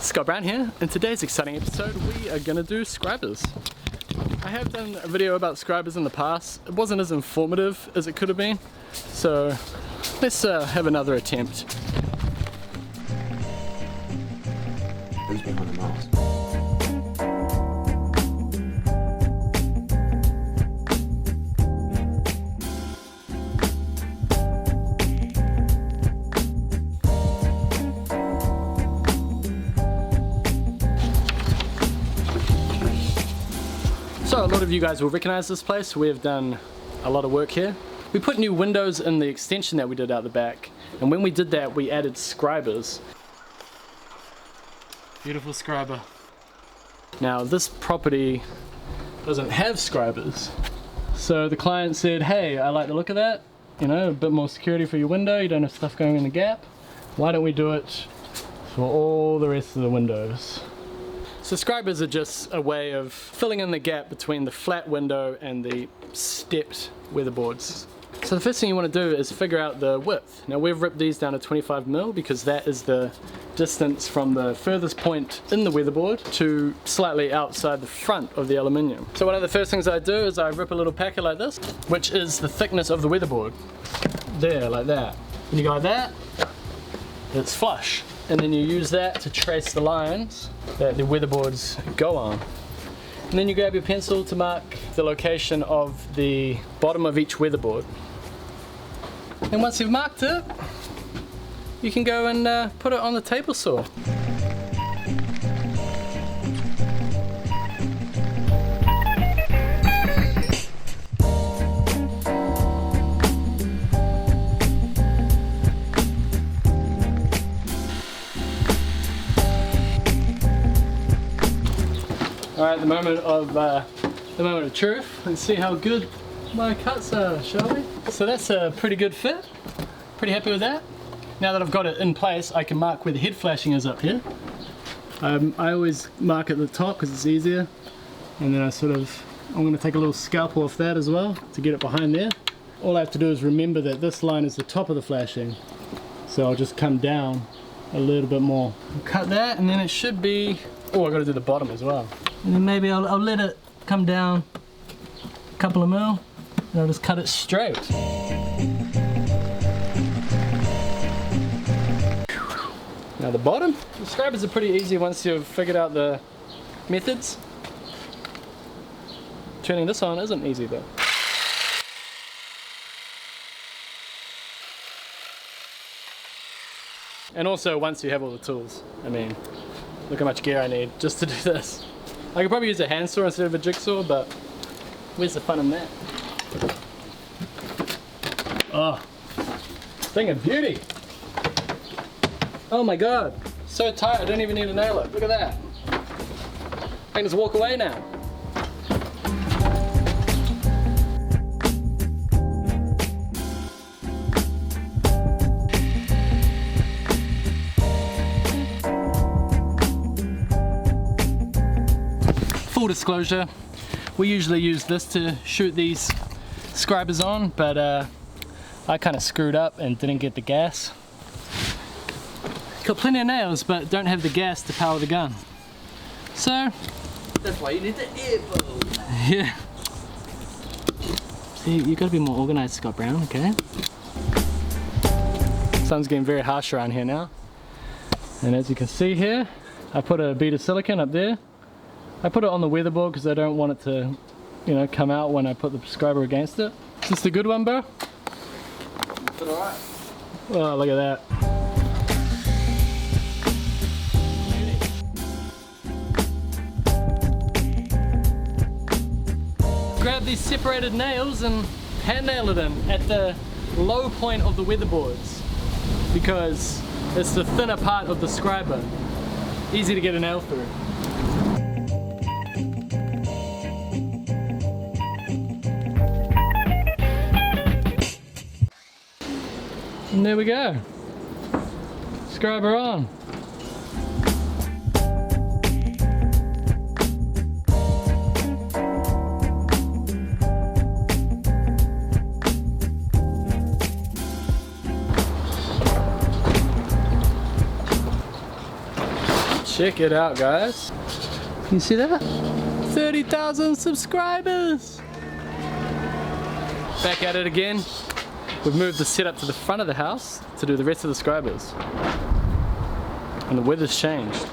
Scott Brown here. In today's exciting episode we are gonna do Scribers. I have done a video about Scribers in the past. It wasn't as informative as it could have been, so let's have another attempt. Who's behind the mask? So a lot of you guys will recognize this place. We have done a lot of work here. We put new windows in the extension that we did out the back, and when we did that we added Scribers. Beautiful Scriber. Now this property doesn't have Scribers, so the client said, hey, I like the look of that, you know, a bit more security for your window, you don't have stuff going in the gap. Why don't we do it for all the rest of the windows? So Scribers are just a way of filling in the gap between the flat window and the stepped weatherboards. So the first thing you want to do is figure out the width. Now we've ripped these down to 25mm because that is the distance from the furthest point in the weatherboard to slightly outside the front of the aluminium. So one of the first things I do is I rip a little packet like this, which is the thickness of the weatherboard. There, like that. When you go like that, it's flush. And then you use that to trace the lines that the weatherboards go on. And then you grab your pencil to mark the location of the bottom of each weatherboard. And once you've marked it, you can go and put it on the table saw. Alright, the moment of truth. Let's see how good my cuts are, shall we? So that's a pretty good fit. Pretty happy with that. Now that I've got it in place, I can mark where the head flashing is up here. I always mark at the top because it's easier. And then I'm going to take a little scalpel off that as well to get it behind there. All I have to do is remember that this line is the top of the flashing. So I'll just come down a little bit more. Cut that, and then it should be... Oh, I've got to do the bottom as well. And then maybe I'll let it come down a couple of mil, and I'll just cut it straight. Now the bottom, the Scribers are pretty easy once you've figured out the methods. Turning this on isn't easy though. And also once you have all the tools, I mean, look how much gear I need just to do this. I could probably use a handsaw instead of a jigsaw, but where's the fun in that? Oh, thing of beauty. Oh my god, so tight I don't even need to nail it. Look at that. I can just walk away now. Full disclosure, we usually use this to shoot these Scribers on, but I kind of screwed up and didn't get the gas. Got plenty of nails, but don't have the gas to power the gun. So that's why you need the earphone. Yeah. See, you gotta be more organized, Scott Brown, okay? Sun's getting very harsh around here now. And as you can see here, I put a bead of silicone up there. I put it on the weatherboard because I don't want it to, you know, come out when I put the Scriber against it. Is this a good one, bro? It's alright. Oh, look at that. Grab these separated nails and hand nail it in at the low point of the weatherboards because it's the thinner part of the Scriber. Easy to get a nail through. And there we go. Scriber on. Check it out, guys. Can you see that? 30,000 subscribers! Back at it again. We've moved the setup to the front of the house to do the rest of the scribers. And the weather's changed.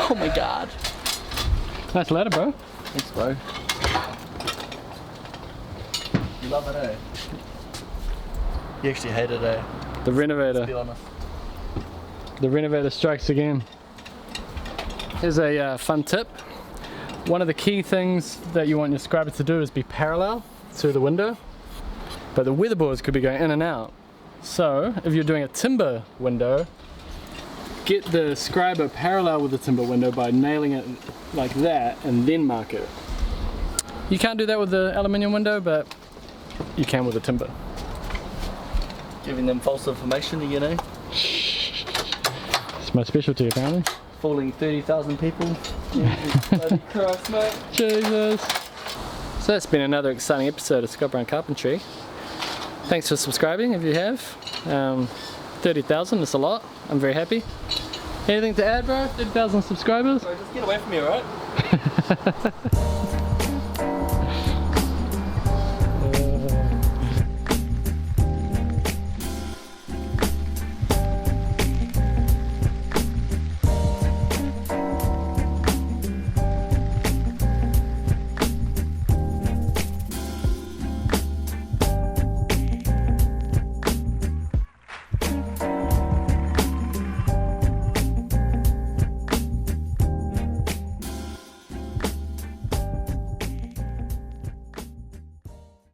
Oh my god. Nice ladder, bro. Thanks, bro. You love it, eh? You actually hate it, eh? The Be renovator. honest. The renovator strikes again. Here's a fun tip. One of the key things that you want your scriber to do is be parallel to the window, but the weatherboards could be going in and out. So if you're doing a timber window, get the scriber parallel with the timber window by nailing it like that and then mark it. You can't do that with the aluminium window, but you can with the timber. Giving them false information, you know? It's my specialty apparently. Fooling 30,000 people. Bloody Christ, mate. Jesus. So that's been another exciting episode of Scott Brown Carpentry. Thanks for subscribing if you have. 30,000 is a lot. I'm very happy. Anything to add, bro? 30,000 subscribers? Bro, just get away from me, alright?